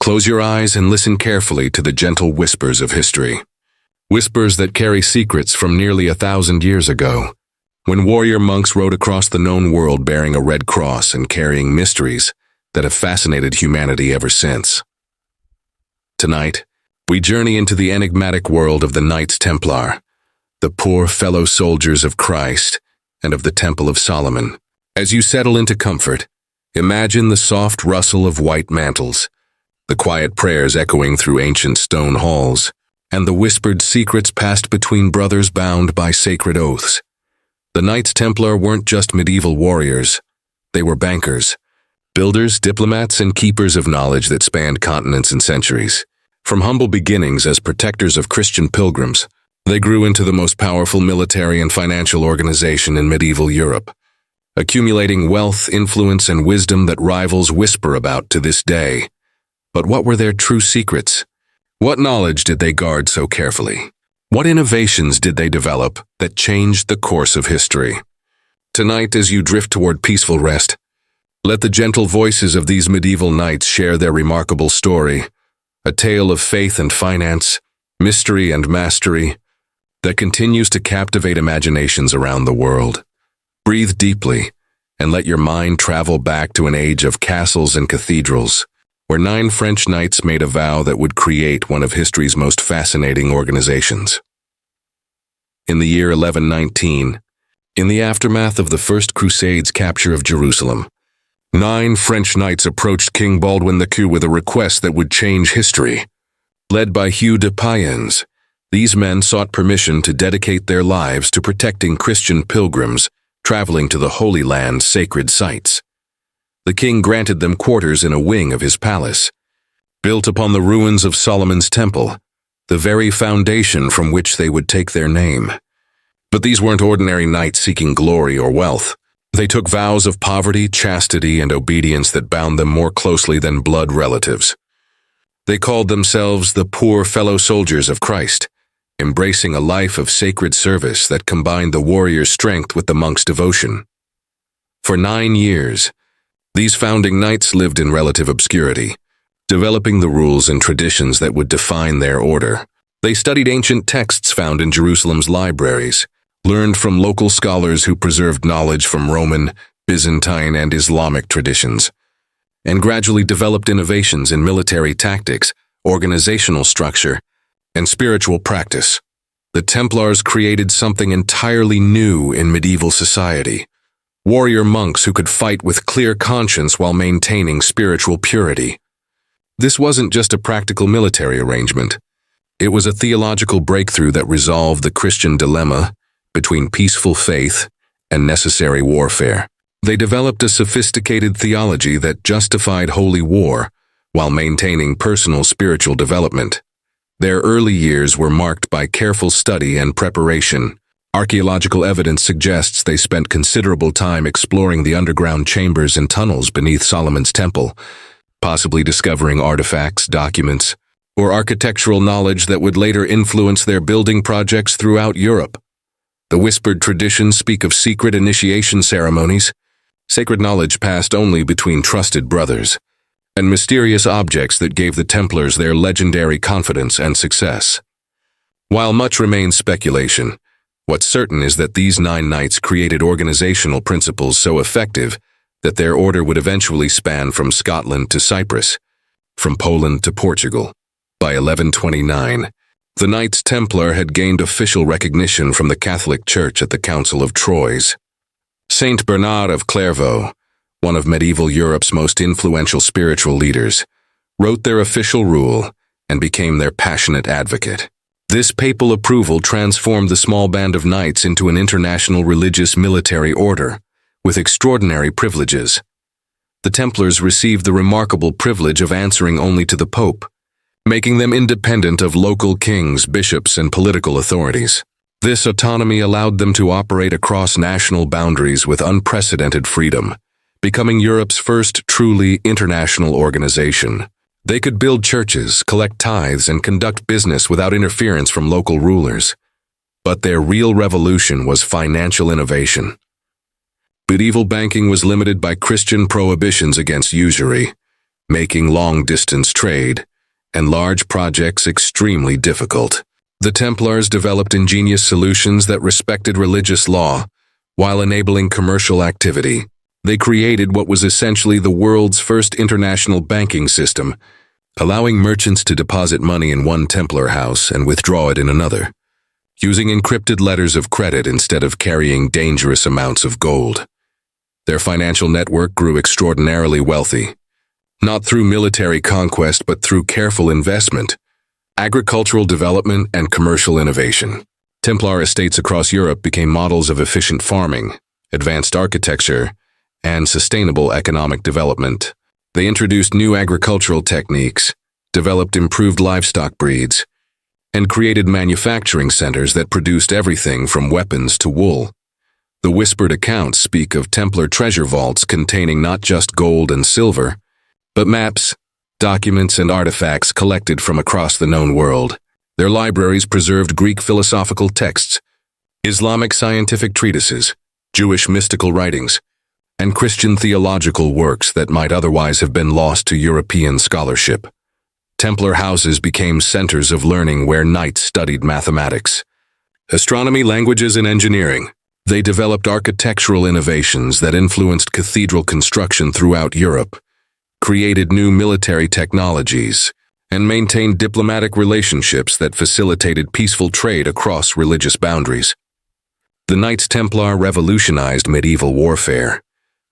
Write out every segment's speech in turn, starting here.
Close your eyes and listen carefully to the gentle whispers of history. Whispers that carry secrets from nearly 1,000 years ago, when warrior monks rode across the known world bearing a red cross and carrying mysteries that have fascinated humanity ever since. Tonight, we journey into the enigmatic world of the Knights Templar, the poor fellow soldiers of Christ and of the Temple of Solomon. As you settle into comfort, imagine the soft rustle of white mantles, the quiet prayers echoing through ancient stone halls, and the whispered secrets passed between brothers bound by sacred oaths. The Knights Templar weren't just medieval warriors. They were bankers, builders, diplomats, and keepers of knowledge that spanned continents and centuries. From humble beginnings as protectors of Christian pilgrims, they grew into the most powerful military and financial organization in medieval Europe, accumulating wealth, influence, and wisdom that rivals whisper about to this day. But what were their true secrets? What knowledge did they guard so carefully? What innovations did they develop that changed the course of history? Tonight, as you drift toward peaceful rest, let the gentle voices of these medieval knights share their remarkable story, a tale of faith and finance, mystery and mastery, that continues to captivate imaginations around the world. Breathe deeply and let your mind travel back to an age of castles and cathedrals, where 9 French knights made a vow that would create one of history's most fascinating organizations. In the year 1119, in the aftermath of the First Crusade's capture of Jerusalem, 9 French knights approached King Baldwin II with a request that would change history. Led by Hugh de Payens, these men sought permission to dedicate their lives to protecting Christian pilgrims traveling to the Holy Land's sacred sites. The king granted them quarters in a wing of his palace, built upon the ruins of Solomon's temple, the very foundation from which they would take their name. But these weren't ordinary knights seeking glory or wealth. They took vows of poverty, chastity, and obedience that bound them more closely than blood relatives. They called themselves the poor fellow soldiers of Christ, embracing a life of sacred service that combined the warrior's strength with the monk's devotion. For 9 years, these founding knights lived in relative obscurity, developing the rules and traditions that would define their order. They studied ancient texts found in Jerusalem's libraries, learned from local scholars who preserved knowledge from Roman, Byzantine, and Islamic traditions, and gradually developed innovations in military tactics, organizational structure, and spiritual practice. The Templars created something entirely new in medieval society: warrior monks who could fight with clear conscience while maintaining spiritual purity. This wasn't just a practical military arrangement. It was a theological breakthrough that resolved the Christian dilemma between peaceful faith and necessary warfare. They developed a sophisticated theology that justified holy war while maintaining personal spiritual development. Their early years were marked by careful study and preparation. Archaeological evidence suggests they spent considerable time exploring the underground chambers and tunnels beneath Solomon's temple, possibly discovering artifacts, documents, or architectural knowledge that would later influence their building projects throughout Europe. The whispered traditions speak of secret initiation ceremonies, sacred knowledge passed only between trusted brothers, and mysterious objects that gave the Templars their legendary confidence and success. While much remains speculation, what's certain is that these 9 knights created organizational principles so effective that their order would eventually span from Scotland to Cyprus, from Poland to Portugal. By 1129, the Knights Templar had gained official recognition from the Catholic Church at the Council of Troyes. Saint Bernard of Clairvaux, one of medieval Europe's most influential spiritual leaders, wrote their official rule and became their passionate advocate. This papal approval transformed the small band of knights into an international religious military order, with extraordinary privileges. The Templars received the remarkable privilege of answering only to the Pope, making them independent of local kings, bishops, and political authorities. This autonomy allowed them to operate across national boundaries with unprecedented freedom, becoming Europe's first truly international organization. They could build churches, collect tithes, and conduct business without interference from local rulers. But their real revolution was financial innovation. Medieval banking was limited by Christian prohibitions against usury, making long-distance trade and large projects extremely difficult. The Templars developed ingenious solutions that respected religious law while enabling commercial activity. They created what was essentially the world's first international banking system, allowing merchants to deposit money in one Templar house and withdraw it in another, using encrypted letters of credit instead of carrying dangerous amounts of gold. Their financial network grew extraordinarily wealthy, not through military conquest but through careful investment, agricultural development, and commercial innovation. Templar estates across Europe became models of efficient farming, advanced architecture, and sustainable economic development. They introduced new agricultural techniques, developed improved livestock breeds, and created manufacturing centers that produced everything from weapons to wool. The whispered accounts speak of Templar treasure vaults containing not just gold and silver, but maps, documents, and artifacts collected from across the known world. Their libraries preserved Greek philosophical texts, Islamic scientific treatises, Jewish mystical writings, and Christian theological works that might otherwise have been lost to European scholarship. Templar houses became centers of learning where knights studied mathematics, astronomy, languages, and engineering. They developed architectural innovations that influenced cathedral construction throughout Europe, created new military technologies, and maintained diplomatic relationships that facilitated peaceful trade across religious boundaries. The Knights Templar revolutionized medieval warfare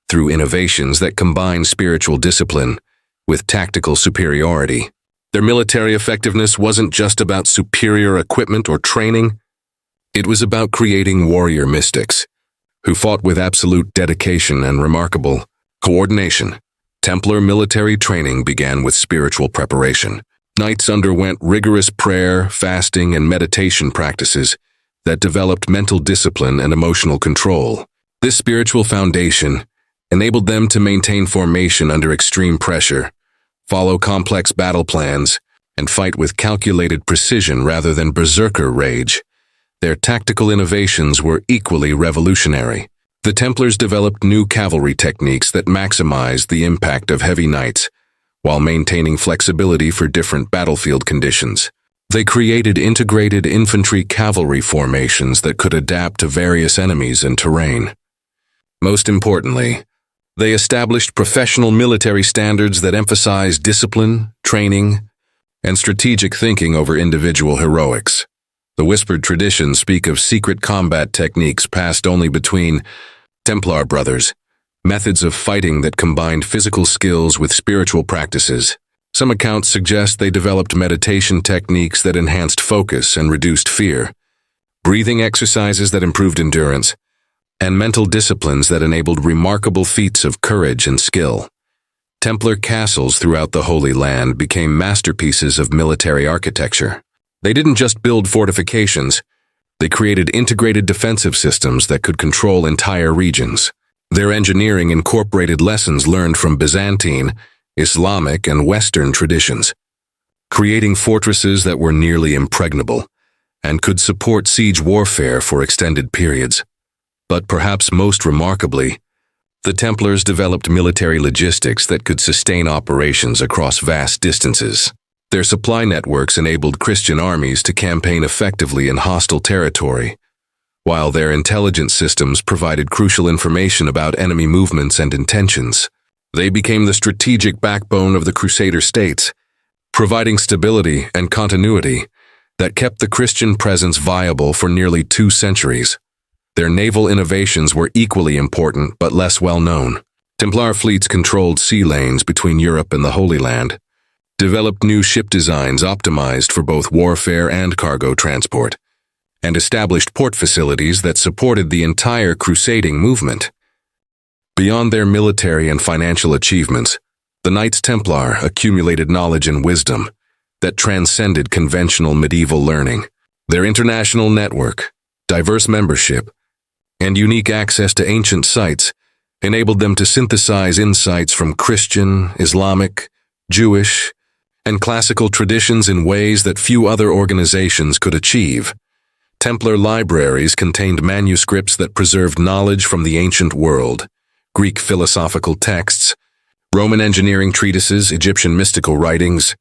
through innovations that combined spiritual discipline with tactical superiority. Their military effectiveness wasn't just about superior equipment or training. It was about creating warrior mystics who fought with absolute dedication and remarkable coordination. Templar military training began with spiritual preparation. Knights underwent rigorous prayer, fasting, and meditation practices that developed mental discipline and emotional control. This spiritual foundation enabled them to maintain formation under extreme pressure, follow complex battle plans, and fight with calculated precision rather than berserker rage. Their tactical innovations were equally revolutionary. The Templars developed new cavalry techniques that maximized the impact of heavy knights while maintaining flexibility for different battlefield conditions. They created integrated infantry cavalry formations that could adapt to various enemies and terrain. Most importantly, they established professional military standards that emphasized discipline, training, and strategic thinking over individual heroics. The whispered traditions speak of secret combat techniques passed only between Templar brothers, methods of fighting that combined physical skills with spiritual practices. Some accounts suggest they developed meditation techniques that enhanced focus and reduced fear, breathing exercises that improved endurance, and mental disciplines that enabled remarkable feats of courage and skill. Templar castles throughout the Holy Land became masterpieces of military architecture. They didn't just build fortifications, they created integrated defensive systems that could control entire regions. Their engineering incorporated lessons learned from Byzantine, Islamic, and Western traditions, creating fortresses that were nearly impregnable and could support siege warfare for extended periods. But perhaps most remarkably, the Templars developed military logistics that could sustain operations across vast distances. Their supply networks enabled Christian armies to campaign effectively in hostile territory, while their intelligence systems provided crucial information about enemy movements and intentions. They became the strategic backbone of the Crusader states, providing stability and continuity that kept the Christian presence viable for nearly 2 centuries. Their naval innovations were equally important but less well known. Templar fleets controlled sea lanes between Europe and the Holy Land, developed new ship designs optimized for both warfare and cargo transport, and established port facilities that supported the entire crusading movement. Beyond their military and financial achievements, the Knights Templar accumulated knowledge and wisdom that transcended conventional medieval learning. Their international network, diverse membership, and unique access to ancient sites enabled them to synthesize insights from Christian, Islamic, Jewish, and classical traditions in ways that few other organizations could achieve. Templar libraries contained manuscripts that preserved knowledge from the ancient world, Greek philosophical texts, Roman engineering treatises, Egyptian mystical writings,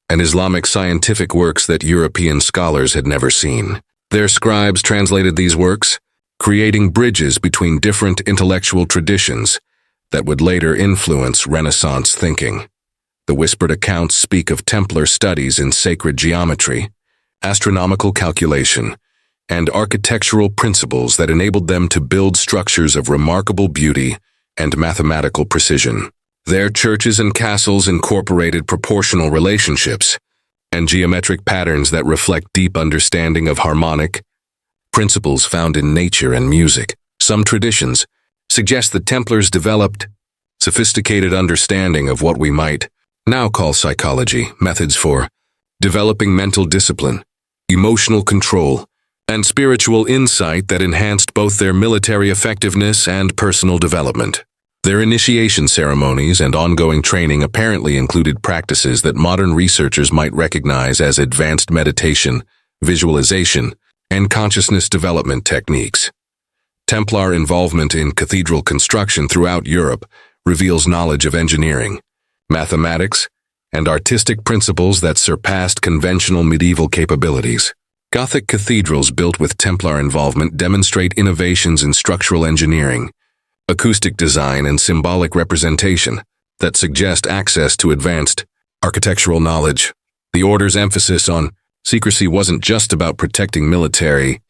and Islamic scientific works that European scholars had never seen. Their scribes translated these works, creating bridges between different intellectual traditions that would later influence Renaissance thinking. The whispered accounts speak of Templar studies in sacred geometry, astronomical calculation, and architectural principles that enabled them to build structures of remarkable beauty and mathematical precision. Their churches and castles incorporated proportional relationships and geometric patterns that reflect deep understanding of harmonic principles found in nature and music. Some traditions suggest the Templars developed sophisticated understanding of what we might now call psychology, methods for developing mental discipline, emotional control, and spiritual insight that enhanced both their military effectiveness and personal development. Their initiation ceremonies and ongoing training apparently included practices that modern researchers might recognize as advanced meditation, visualization, and consciousness development techniques. Templar involvement in cathedral construction throughout Europe reveals knowledge of engineering, mathematics, and artistic principles that surpassed conventional medieval capabilities. Gothic cathedrals built with Templar involvement demonstrate innovations in structural engineering, acoustic design, and symbolic representation that suggest access to advanced architectural knowledge. The order's emphasis on secrecy wasn't just about protecting military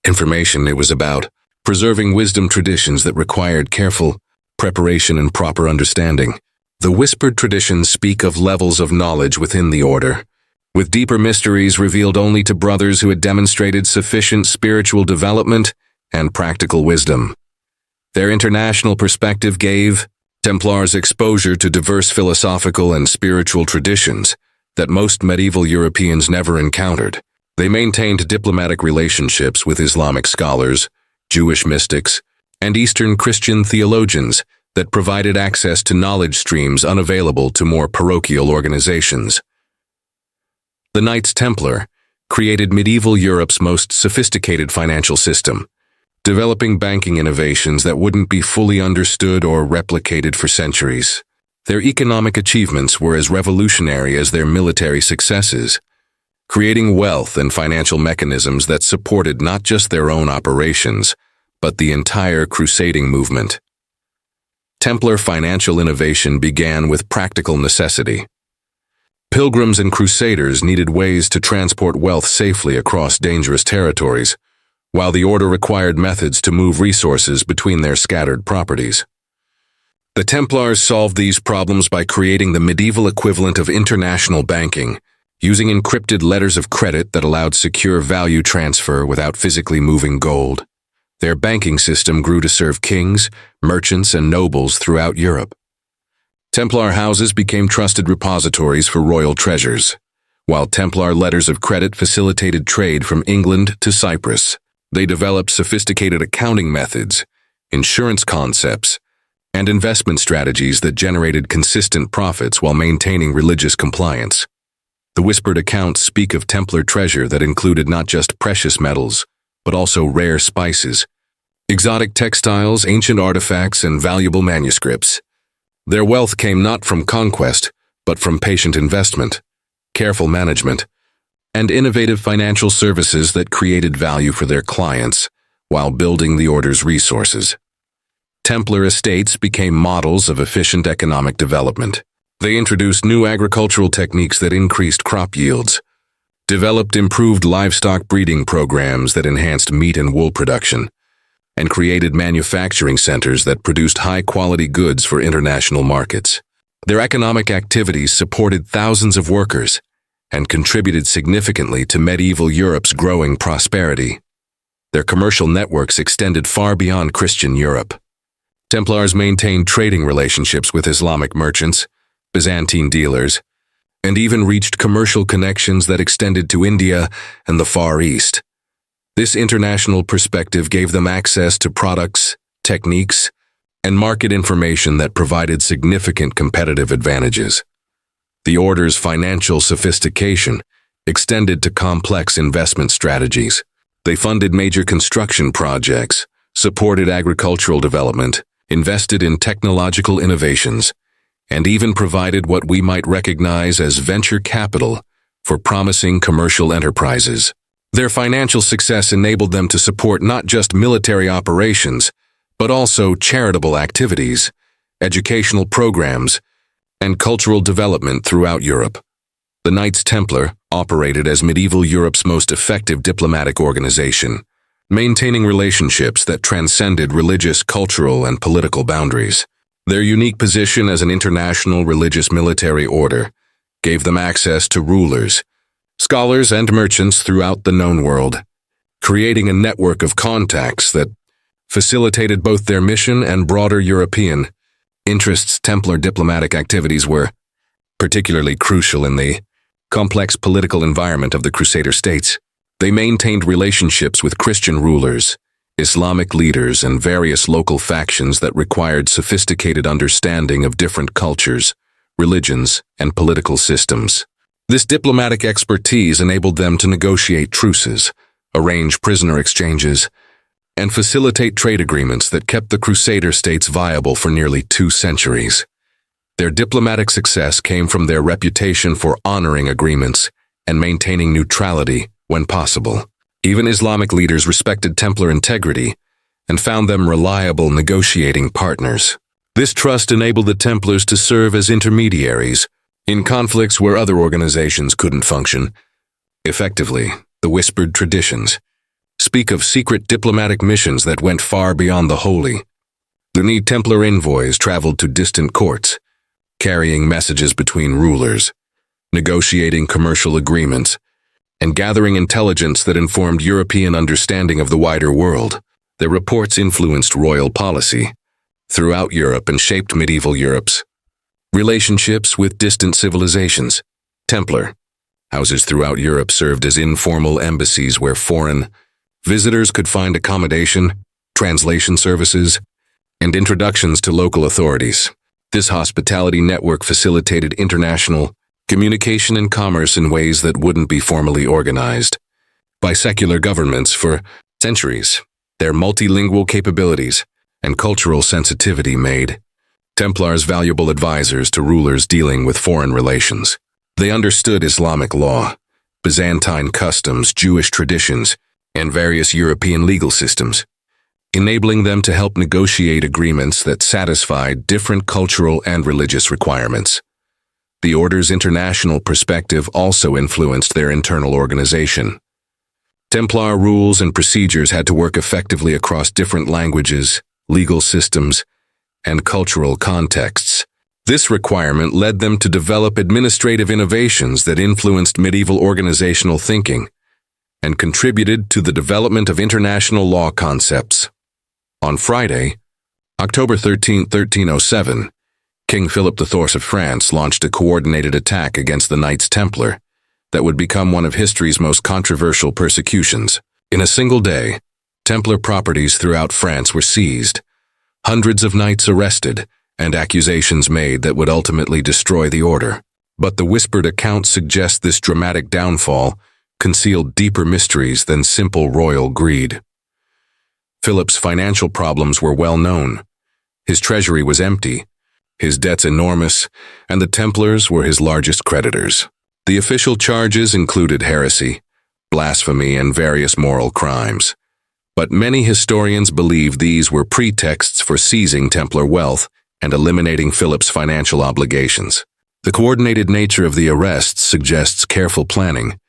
information, it was about preserving wisdom traditions that required careful preparation and proper understanding. The whispered traditions speak of levels of knowledge within the order, with deeper mysteries revealed only to brothers who had demonstrated sufficient spiritual development and practical wisdom. Their international perspective gave Templars exposure to diverse philosophical and spiritual traditions that most medieval Europeans never encountered. They maintained diplomatic relationships with Islamic scholars, Jewish mystics, and Eastern Christian theologians that provided access to knowledge streams unavailable to more parochial organizations. The Knights Templar created medieval Europe's most sophisticated financial system, developing banking innovations that wouldn't be fully understood or replicated for centuries. Their economic achievements were as revolutionary as their military successes, creating wealth and financial mechanisms that supported not just their own operations, but the entire crusading movement. Templar financial innovation began with practical necessity. Pilgrims and crusaders needed ways to transport wealth safely across dangerous territories, while the order required methods to move resources between their scattered properties. The Templars solved these problems by creating the medieval equivalent of international banking, using encrypted letters of credit that allowed secure value transfer without physically moving gold. Their banking system grew to serve kings, merchants, and nobles throughout Europe. Templar houses became trusted repositories for royal treasures, while Templar letters of credit facilitated trade from England to Cyprus. They developed sophisticated accounting methods, insurance concepts, and investment strategies that generated consistent profits while maintaining religious compliance. The whispered accounts speak of Templar treasure that included not just precious metals, but also rare spices, exotic textiles, ancient artifacts, and valuable manuscripts. Their wealth came not from conquest, but from patient investment, careful management, and innovative financial services that created value for their clients while building the order's resources. Templar estates became models of efficient economic development. They introduced new agricultural techniques that increased crop yields, developed improved livestock breeding programs that enhanced meat and wool production, and created manufacturing centers that produced high-quality goods for international markets. Their economic activities supported thousands of workers and contributed significantly to medieval Europe's growing prosperity. Their commercial networks extended far beyond Christian Europe. Templars maintained trading relationships with Islamic merchants, Byzantine dealers, and even reached commercial connections that extended to India and the Far East. This international perspective gave them access to products, techniques, and market information that provided significant competitive advantages. The order's financial sophistication extended to complex investment strategies. They funded major construction projects, supported agricultural development, invested in technological innovations, and even provided what we might recognize as venture capital for promising commercial enterprises. Their financial success enabled them to support not just military operations, but also charitable activities, educational programs, and cultural development throughout Europe. The Knights Templar operated as medieval Europe's most effective diplomatic organization, maintaining relationships that transcended religious, cultural, and political boundaries. Their unique position as an international religious military order gave them access to rulers, scholars, and merchants throughout the known world, creating a network of contacts that facilitated both their mission and broader European interests. Templar diplomatic activities were particularly crucial in the complex political environment of the Crusader states. They maintained relationships with Christian rulers, Islamic leaders, and various local factions that required sophisticated understanding of different cultures, religions, and political systems. This diplomatic expertise enabled them to negotiate truces, arrange prisoner exchanges, and facilitate trade agreements that kept the Crusader states viable for nearly 2 centuries. Their diplomatic success came from their reputation for honoring agreements and maintaining neutrality when possible. Even Islamic leaders respected Templar integrity and found them reliable negotiating partners. This trust enabled the Templars to serve as intermediaries in conflicts where other organizations couldn't function effectively. The whispered traditions speak of secret diplomatic missions that went far beyond the holy. The Templar envoys traveled to distant courts, carrying messages between rulers, negotiating commercial agreements, and gathering intelligence that informed European understanding of the wider world. Their reports influenced royal policy throughout Europe and shaped medieval Europe's relationships with distant civilizations. Templar houses throughout Europe served as informal embassies where foreign visitors could find accommodation, translation services, and introductions to local authorities. This hospitality network facilitated international communication and commerce in ways that wouldn't be formally organized by secular governments for centuries. Their multilingual capabilities and cultural sensitivity made Templars valuable advisors to rulers dealing with foreign relations. They understood Islamic law, Byzantine customs, Jewish traditions, and various European legal systems, enabling them to help negotiate agreements that satisfied different cultural and religious requirements. The order's international perspective also influenced their internal organization. Templar rules and procedures had to work effectively across different languages, legal systems, and cultural contexts. This requirement led them to develop administrative innovations that influenced medieval organizational thinking and contributed to the development of international law concepts. On Friday, October 13, 1307, King Philip IV of France launched a coordinated attack against the Knights Templar that would become one of history's most controversial persecutions. In a single day, Templar properties throughout France were seized, hundreds of knights arrested, and accusations made that would ultimately destroy the order. But the whispered accounts suggest this dramatic downfall concealed deeper mysteries than simple royal greed. Philip's financial problems were well known. His treasury was empty, his debts enormous, and the Templars were his largest creditors. The official charges included heresy, blasphemy, and various moral crimes. But many historians believe these were pretexts for seizing Templar wealth and eliminating Philip's financial obligations. The coordinated nature of the arrests suggests careful planning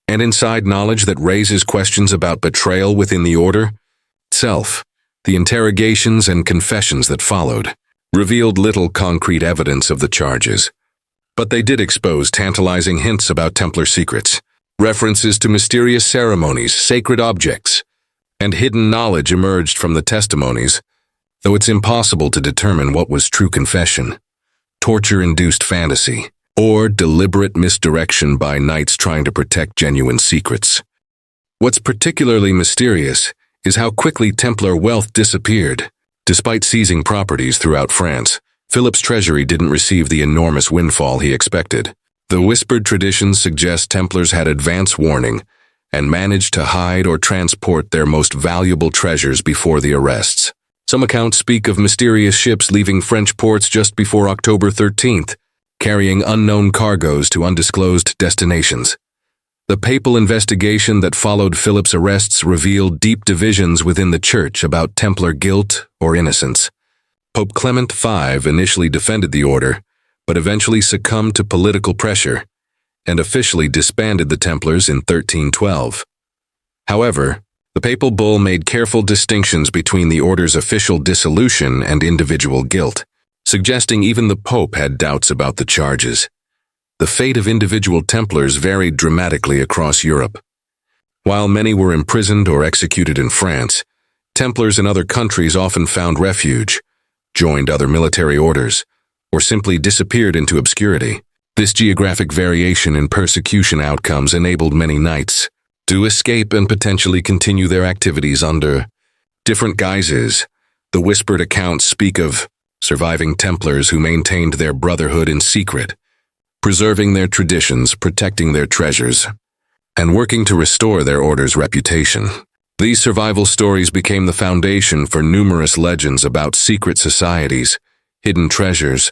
and inside knowledge that raises questions about betrayal within the order itself. The interrogations and confessions that followed revealed little concrete evidence of the charges, but they did expose tantalizing hints about Templar secrets. References to mysterious ceremonies, sacred objects, and hidden knowledge emerged from the testimonies, though it's impossible to determine what was true confession, torture-induced fantasy, or deliberate misdirection by knights trying to protect genuine secrets. What's particularly mysterious is how quickly Templar wealth disappeared. Despite seizing properties throughout France, Philip's treasury didn't receive the enormous windfall he expected. The whispered traditions suggest Templars had advance warning and managed to hide or transport their most valuable treasures before the arrests. Some accounts speak of mysterious ships leaving French ports just before October 13th, carrying unknown cargoes to undisclosed destinations. The papal investigation that followed Philip's arrests revealed deep divisions within the Church about Templar guilt or innocence. Pope Clement V initially defended the order, but eventually succumbed to political pressure and officially disbanded the Templars in 1312. However, the papal bull made careful distinctions between the order's official dissolution and individual guilt, suggesting even the Pope had doubts about the charges. The fate of individual Templars varied dramatically across Europe. While many were imprisoned or executed in France, Templars in other countries often found refuge, joined other military orders, or simply disappeared into obscurity. This geographic variation in persecution outcomes enabled many knights to escape and potentially continue their activities under different guises. The whispered accounts speak of surviving Templars who maintained their brotherhood in secret, preserving their traditions, protecting their treasures, and working to restore their order's reputation. These survival stories became the foundation for numerous legends about secret societies, hidden treasures,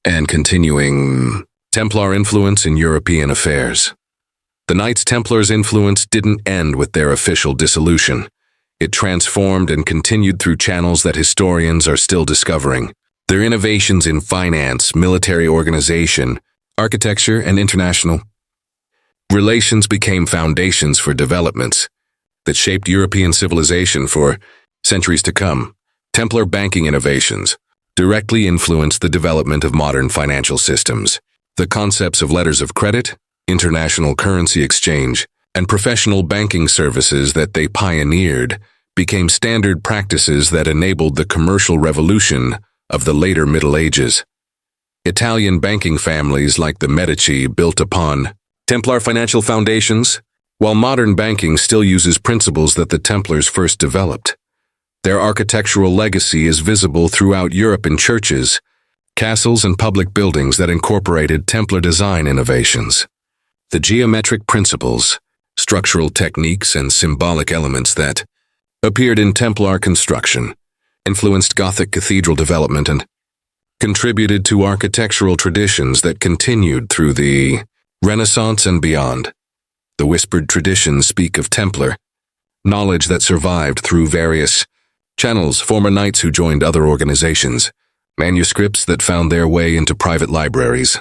and continuing Templar influence in European affairs. The Knights Templars' influence didn't end with their official dissolution. It transformed and continued through channels that historians are still discovering. Their innovations in finance, military organization, architecture, and international relations became foundations for developments that shaped European civilization for centuries to come. Templar banking innovations directly influenced the development of modern financial systems. The concepts of letters of credit, international currency exchange, and professional banking services that they pioneered became standard practices that enabled the commercial revolution of the later Middle Ages. Italian banking families like the Medici built upon Templar financial foundations, while modern banking still uses principles that the Templars first developed. Their architectural legacy is visible throughout Europe in churches, castles, and public buildings that incorporated Templar design innovations. The geometric principles, structural techniques, and symbolic elements that appeared in Templar construction influenced Gothic cathedral development and contributed to architectural traditions that continued through the Renaissance and beyond. The whispered traditions speak of Templar knowledge that survived through various channels, former knights who joined other organizations, manuscripts that found their way into private libraries,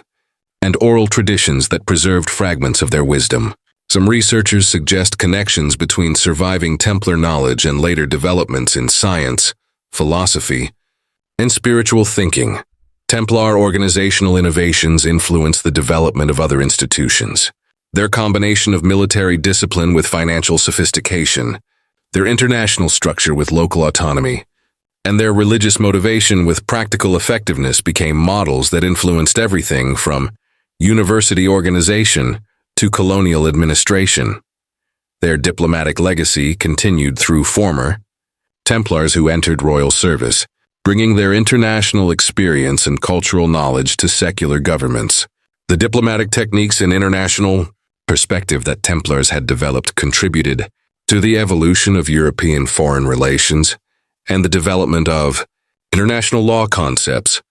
and oral traditions that preserved fragments of their wisdom. Some researchers suggest connections between surviving Templar knowledge and later developments in science, philosophy, and spiritual thinking. Templar organizational innovations influenced the development of other institutions. Their combination of military discipline with financial sophistication, their international structure with local autonomy, and their religious motivation with practical effectiveness became models that influenced everything from university organization to colonial administration. Their diplomatic legacy continued through former Templars who entered royal service, bringing their international experience and cultural knowledge to secular governments. The diplomatic techniques and international perspective that Templars had developed contributed to the evolution of European foreign relations and the development of international law concepts.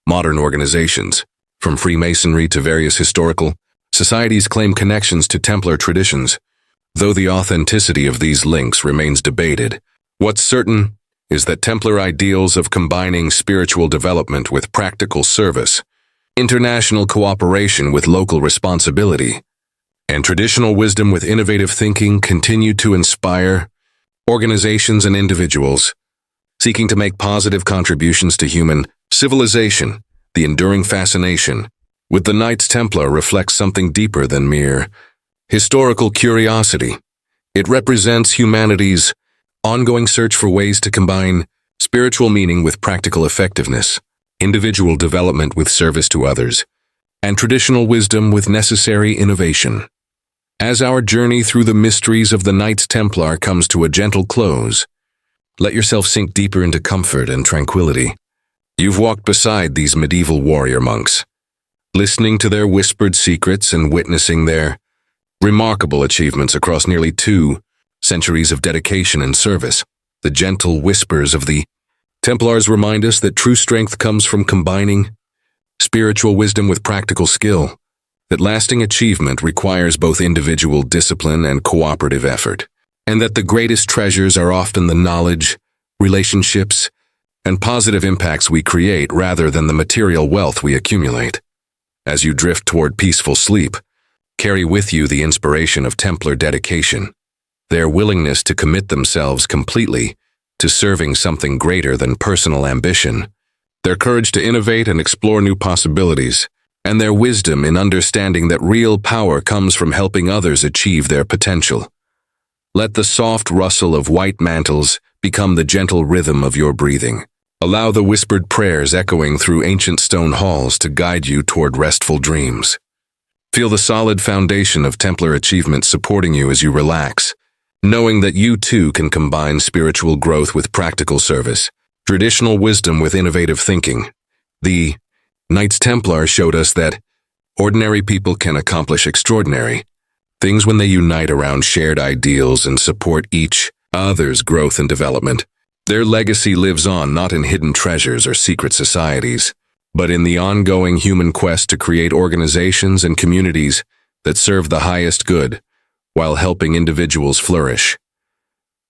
Modern organizations, from Freemasonry to various historical societies, claim connections to Templar traditions, though the authenticity of these links remains debated. What's certain is that Templar ideals of combining spiritual development with practical service, international cooperation with local responsibility, and traditional wisdom with innovative thinking continue to inspire organizations and individuals seeking to make positive contributions to human civilization. The enduring fascination with the Knights Templar reflects something deeper than mere historical curiosity. It represents humanity's ongoing search for ways to combine spiritual meaning with practical effectiveness, individual development with service to others, and traditional wisdom with necessary innovation. As our journey through the mysteries of the Knights Templar comes to a gentle close, let yourself sink deeper into comfort and tranquility. You've walked beside these medieval warrior monks, listening to their whispered secrets and witnessing their remarkable achievements across nearly 2 centuries of dedication and service. The gentle whispers of the Templars remind us that true strength comes from combining spiritual wisdom with practical skill, that lasting achievement requires both individual discipline and cooperative effort, and that the greatest treasures are often the knowledge, relationships, and positive impacts we create rather than the material wealth we accumulate. As you drift toward peaceful sleep, carry with you the inspiration of Templar dedication, their willingness to commit themselves completely to serving something greater than personal ambition, their courage to innovate and explore new possibilities, and their wisdom in understanding that real power comes from helping others achieve their potential. Let the soft rustle of white mantles become the gentle rhythm of your breathing. Allow the whispered prayers echoing through ancient stone halls to guide you toward restful dreams. Feel the solid foundation of Templar achievement supporting you as you relax, knowing that you too can combine spiritual growth with practical service, traditional wisdom with innovative thinking. The Knights Templar showed us that ordinary people can accomplish extraordinary things when they unite around shared ideals and support each other's growth and development. Their legacy lives on not in hidden treasures or secret societies, but in the ongoing human quest to create organizations and communities that serve the highest good while helping individuals flourish.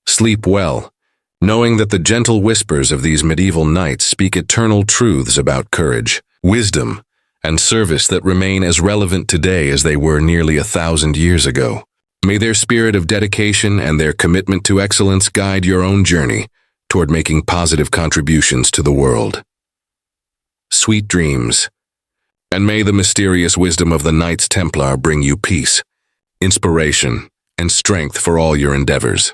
Sleep well, knowing that the gentle whispers of these medieval knights speak eternal truths about courage, wisdom, and service that remain as relevant today as they were nearly 1,000 years ago. May their spirit of dedication and their commitment to excellence guide your own journey toward making positive contributions to the world. Sweet dreams, and may the mysterious wisdom of the Knights Templar bring you peace, inspiration, and strength for all your endeavors.